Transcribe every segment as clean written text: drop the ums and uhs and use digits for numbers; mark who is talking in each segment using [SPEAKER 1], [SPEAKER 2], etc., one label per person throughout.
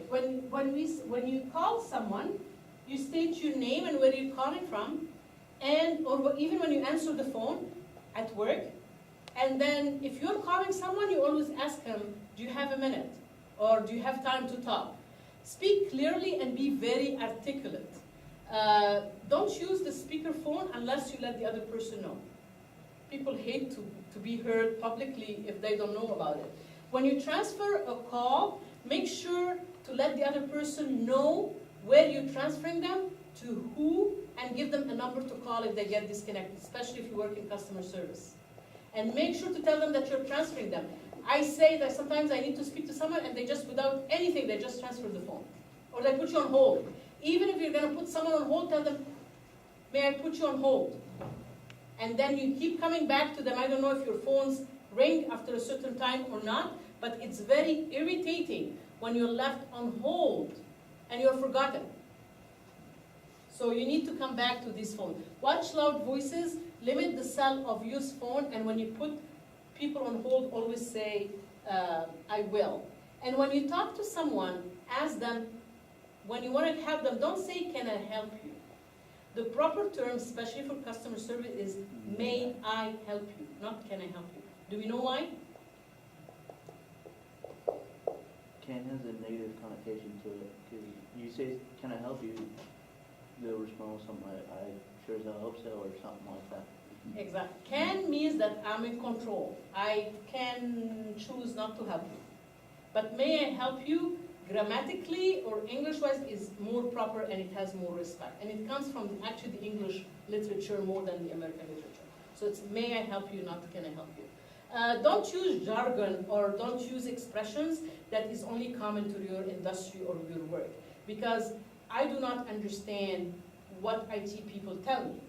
[SPEAKER 1] when you call someone, you state your name and where you're calling from, or even when you answer the phone at work. And then if you're calling someone, you always ask him, do you have a minute? Or do you have time to talk? Speak clearly and be very articulate. Don't use the speakerphone unless you let the other person know. People hate to be heard publicly if they don't know about it. When you transfer a call, make sure to let the other person know where you're transferring them, to who, and give them a number to call if they get disconnected, especially if you work in customer service. And make sure to tell them that you're transferring them. I say that sometimes I need to speak to someone and they just, without anything, they just transfer the phone. Or they put you on hold. Even if you're going to put someone on hold, tell them, may I put you on hold? And then you keep coming back to them. I don't know if your phones ring after a certain time or not, but it's very irritating when you're left on hold and you're forgotten. So you need to come back to this phone. Watch loud voices, limit the cell of use phone, and when you put people on hold, always say, I will. And when you talk to someone, ask them, when you want to help them, don't say, can I help you? The proper term, especially for customer service, is, may I help you, not can I help you. Do we know why?
[SPEAKER 2] Can has a negative connotation to it. Because you say, can I help you? They'll respond with something like, I sure as hell hope so, or something like that.
[SPEAKER 1] Exactly. Can means that I'm in control. I can choose not to help you. But may I help you, grammatically or English-wise, is more proper and it has more respect. And it comes from actually the English literature more than the American literature. So it's may I help you, not can I help you. Don't use jargon or don't use expressions that is only common to your industry or your work. Because I do not understand what IT people tell me.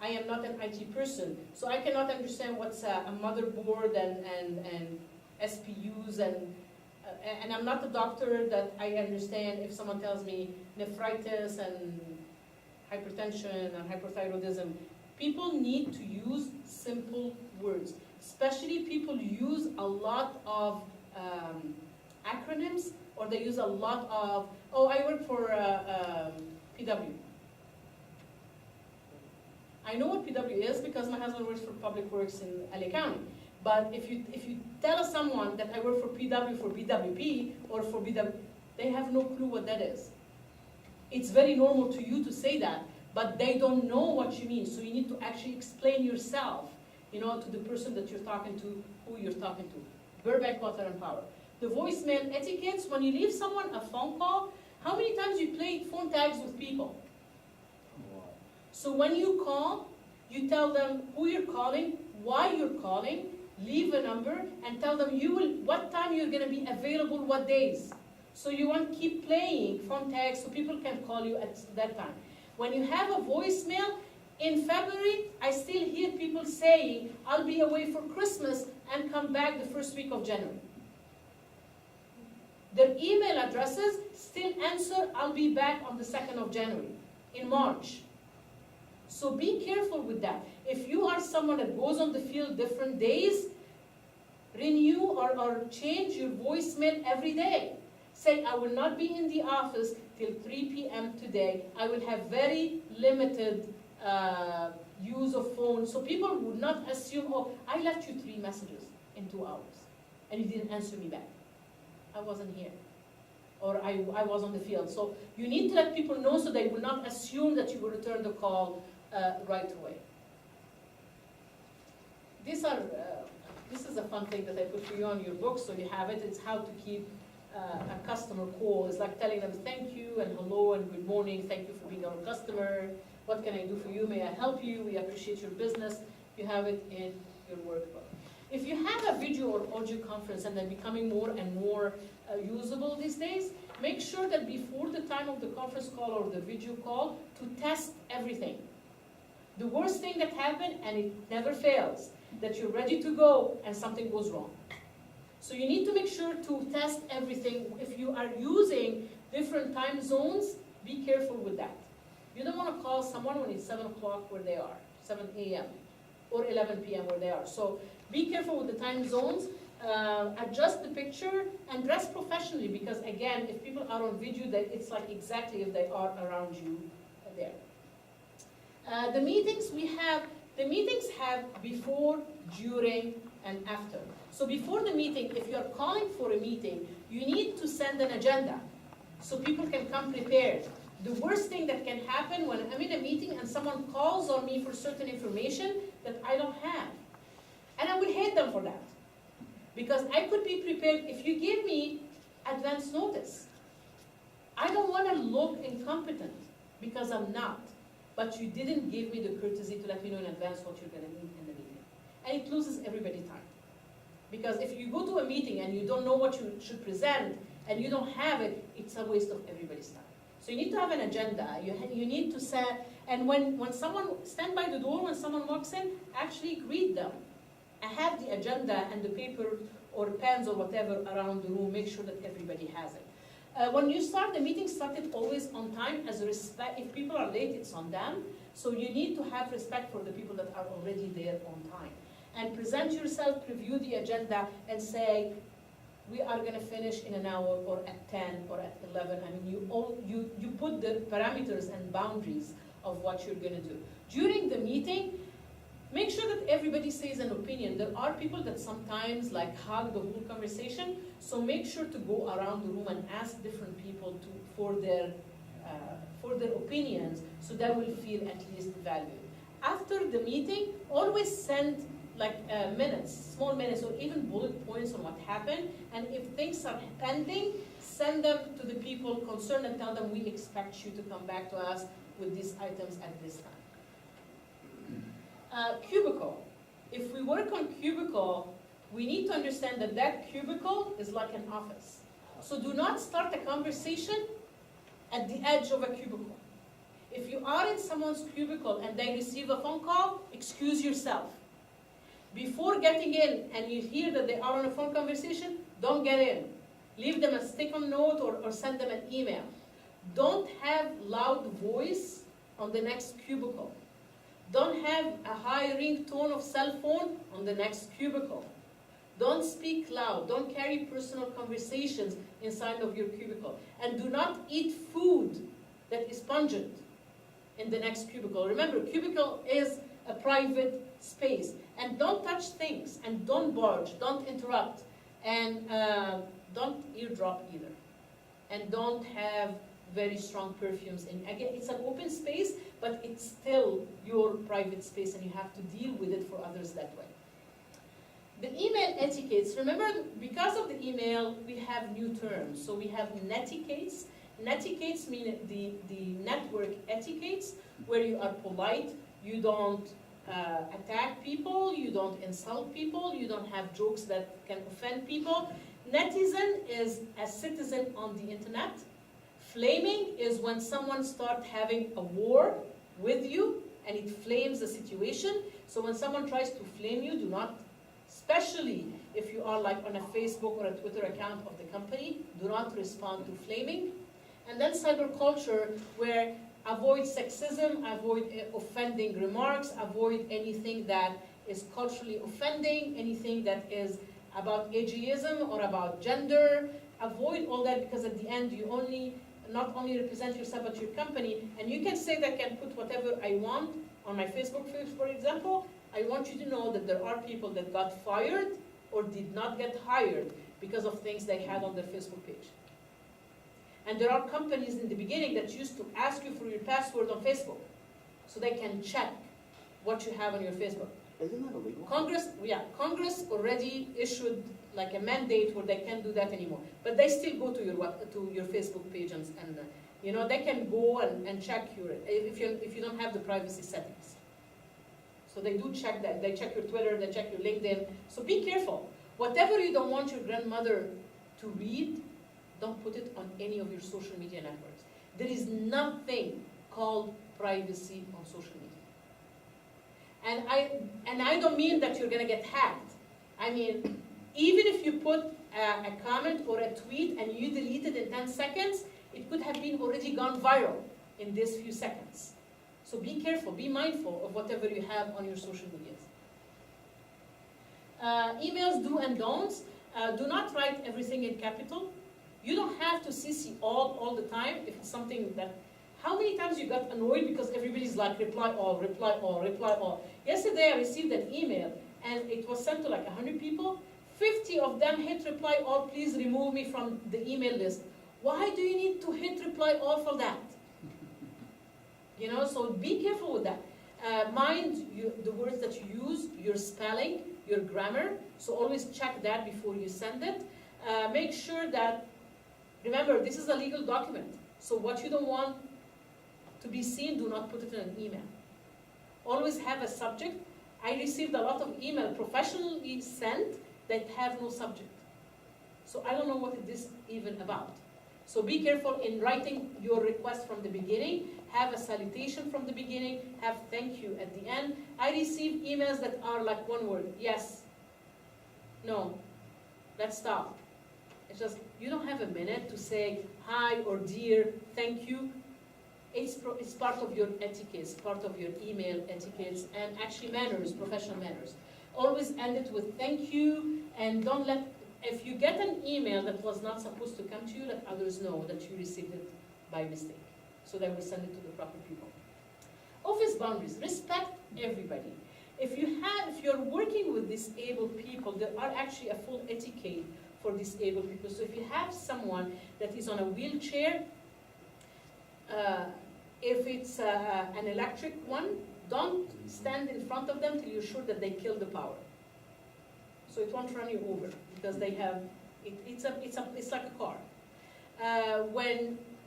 [SPEAKER 1] I am not an IT person, so I cannot understand what's a motherboard and SPUs, and I'm not a doctor that I understand if someone tells me nephritis and hypertension and hypothyroidism. People need to use simple words, especially people use a lot of acronyms, or they use a lot of, oh, I work for PW. I know what PW is because my husband works for Public Works in LA County. But if you tell someone that I work for PW, for BWP, or for BW, they have no clue what that is. It's very normal to you to say that, but they don't know what you mean. So you need to actually explain yourself, to the person that you're talking to, who you're talking to. Burbank Water and Power. The voicemail etiquettes, when you leave someone a phone call, how many times you play phone tags with people? So when you call, you tell them who you're calling, why you're calling, leave a number, and tell them what time you're going to be available, what days. So you want to keep playing phone tags so people can call you at that time. When you have a voicemail, in February, I still hear people saying, I'll be away for Christmas and come back the first week of January. Their email addresses still answer, I'll be back on the 2nd of January, in March. So be careful with that. If you are someone that goes on the field different days, renew or change your voicemail every day. Say, I will not be in the office till 3 p.m. today. I will have very limited use of phone. So people would not assume, oh, I left you 3 messages in 2 hours and you didn't answer me back. I wasn't here. Or I was on the field. So you need to let people know so they will not assume that you will return the call right away. This is a fun thing that I put for you on your book, so you have it. It's how to keep a customer call. It's like telling them thank you and hello and good morning. Thank you for being our customer. What can I do for you? May I help you? We appreciate your business. You have it in your workbook. If you have a video or audio conference, and they're becoming more and more usable these days, make sure that before the time of the conference call or the video call to test everything. The worst thing that happened, and it never fails, that you're ready to go and something goes wrong. So you need to make sure to test everything. If you are using different time zones, be careful with that. You don't want to call someone when it's 7 o'clock where they are, 7 a.m. or 11 p.m. where they are. So be careful with the time zones. adjust the picture, and dress professionally, because again, if people are on video, it's like exactly if they are around you there. The meetings have before, during, and after. So before the meeting, if you're calling for a meeting, you need to send an agenda so people can come prepared. The worst thing that can happen when I'm in a meeting and someone calls on me for certain information that I don't have. And I will hate them for that. Because I could be prepared if you give me advance notice. I don't want to look incompetent because I'm not. But you didn't give me the courtesy to let me know in advance what you're going to need in the meeting. And it loses everybody time. Because if you go to a meeting and you don't know what you should present and you don't have it, it's a waste of everybody's time. So you need to have an agenda. You need to set, and when someone, stand by the door when someone walks in, actually greet them. I have the agenda and the paper or pens or whatever around the room, make sure that everybody has it. When you start, the meeting started always on time as a respect. If people are late, it's on them. So you need to have respect for the people that are already there on time. And present yourself, review the agenda, and say, we are going to finish in an hour, or at 10, or at 11. I mean, you put the parameters and boundaries of what you're going to do. During the meeting, make sure that everybody says an opinion. There are people that sometimes like hug the whole conversation, so make sure to go around the room and ask different people for their opinions, so they will feel at least valued. After the meeting, always send like small minutes, or even bullet points on what happened, and if things are pending, send them to the people concerned and tell them we expect you to come back to us with these items at this time. Cubicle. If we work on Cubicle, we need to understand that that cubicle is like an office. So do not start a conversation at the edge of a cubicle. If you are in someone's cubicle and they receive a phone call, excuse yourself. Before getting in and you hear that they are on a phone conversation, don't get in. Leave them a stick-on note or send them an email. Don't have loud voice on the next cubicle. Don't have a high ringtone of cell phone on the next cubicle. Don't speak loud. Don't carry personal conversations inside of your cubicle. And do not eat food that is pungent in the next cubicle. Remember, cubicle is a private space. And don't touch things, and don't barge, don't interrupt, and don't eardrop either. And don't have very strong perfumes. And again, it's an open space, but it's still your private space, and you have to deal with it for others that way. The email etiquettes, remember, because of the email, we have new terms. So we have netiquettes. Netiquettes mean the network etiquettes, where you are polite, you don't attack people, you don't insult people, you don't have jokes that can offend people. Netizen is a citizen on the internet. Flaming is when someone starts having a war with you and it flames the situation. So when someone tries to flame you, do not, especially if you are like on a Facebook or a Twitter account of the company, do not respond to flaming. And then cyber culture, where avoid sexism, avoid offending remarks, avoid anything that is culturally offending, anything that is about ageism or about gender. Avoid all that, because at the end you not only represent yourself but your company, and you can say that I can put whatever I want on my Facebook page, for example. I want you to know that there are people that got fired or did not get hired because of things they had on their Facebook page. And there are companies in the beginning that used to ask you for your password on Facebook so they can check what you have on your Facebook.
[SPEAKER 2] Isn't that illegal?
[SPEAKER 1] Congress already issued like a mandate where they can't do that anymore. But they still go to your Facebook page and you know, they can go and check if you don't have the privacy settings. So they do check that. They check your Twitter, they check your LinkedIn. So be careful. Whatever you don't want your grandmother to read, don't put it on any of your social media networks. There is nothing called privacy on social media. And I don't mean that you're going to get hacked. I mean, even if you put a comment or a tweet and you delete it in 10 seconds, it could have been already gone viral in these few seconds. So be careful, be mindful of whatever you have on your social medias. Emails, do and don'ts. Do not write everything in capital. You don't have to CC all the time if it's something that, how many times you got annoyed because everybody's like reply all, reply all, reply all. Yesterday I received an email and it was sent to like 100 people. 50 of them hit reply all, please remove me from the email list. Why do you need to hit reply all for that? You know, so be careful with that. Mind the words that you use, your spelling, your grammar, so always check that before you send it. Make sure that, remember, this is a legal document, so what you don't want to be seen, do not put it in an email. Always have a subject. I received a lot of email professionally sent that have no subject. So I don't know what is this even about. So be careful in writing your request from the beginning. Have a salutation from the beginning. Have thank you at the end. I receive emails that are like one word. Yes. No. Let's stop. It's just, you don't have a minute to say hi or dear, thank you. It's part of your etiquettes, part of your email etiquettes, and actually manners, professional manners. Always end it with thank you, and don't let, if you get an email that was not supposed to come to you, let others know that you received it by mistake, so they will send it to the proper people. Office boundaries, respect everybody. If you're working with disabled people, there are actually a full etiquette for disabled people. So if you have someone that is on a wheelchair, if it's an electric one, don't stand in front of them till you're sure that they kill the power. So it won't run you over because they have, it's like a car.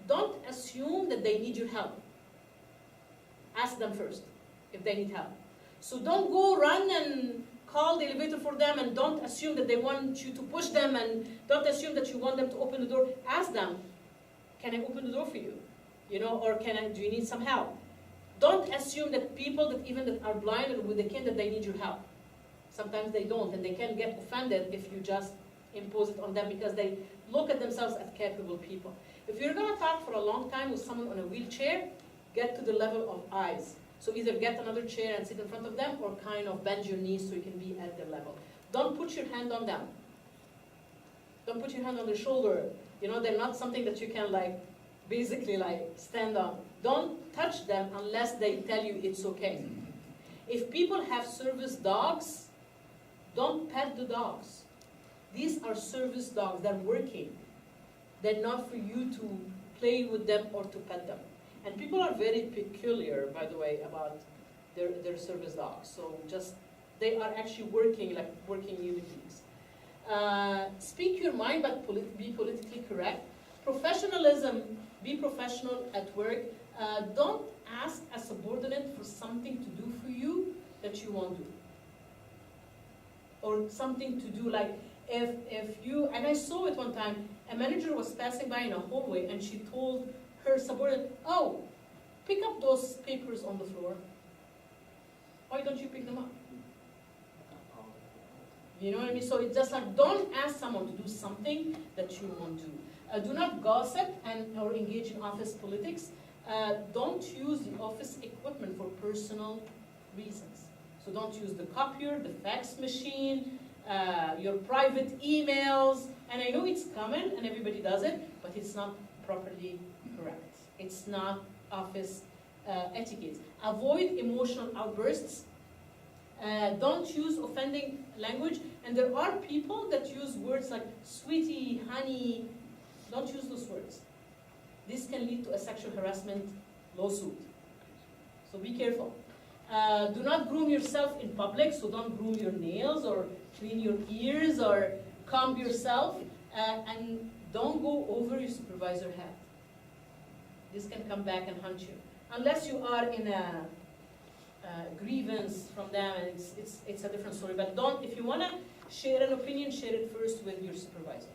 [SPEAKER 1] Don't assume that they need your help. Ask them first if they need help. So don't go run and call the elevator for them, and don't assume that they want you to push them, and don't assume that you want them to open the door. Ask them, can I open the door for you? You know, or do you need some help? Don't assume that people that are blind and with a cane that they need your help. Sometimes they don't, and they can get offended if you just impose it on them because they look at themselves as capable people. If you're going to talk for a long time with someone on a wheelchair, get to the level of eyes. So either get another chair and sit in front of them, or kind of bend your knees so you can be at their level. Don't put your hand on them. Don't put your hand on their shoulder. You know, they're not something that you can basically stand on. Don't touch them unless they tell you it's okay. If people have service dogs, don't pet the dogs. These are service dogs. They're working. They're not for you to play with them or to pet them. And people are very peculiar, by the way, about their service dogs. So they are actually working like working human beings. Speak your mind, but be politically correct. Professionalism, be professional at work. Don't ask a subordinate for something to do for you that you won't do. Or something to do if you, and I saw it one time, a manager was passing by in a hallway and she told her subordinate, oh, pick up those papers on the floor. Why don't you pick them up? You know what I mean? So it's just don't ask someone to do something that you won't do. Do not gossip or engage in office politics. Don't use the office equipment for personal reasons. So don't use the copier, the fax machine, your private emails. And I know it's common and everybody does it, but it's not properly correct. It's not office etiquette. Avoid emotional outbursts. Don't use offending language. And there are people that use words like sweetie, honey. Don't use those words. This can lead to a sexual harassment lawsuit. So be careful. Do not groom yourself in public, so don't groom your nails or clean your ears or comb yourself. And don't go over your supervisor's head. This can come back and haunt you. Unless you are in a grievance from them, and it's a different story. But don't, if you want to share an opinion, share it first with your supervisor.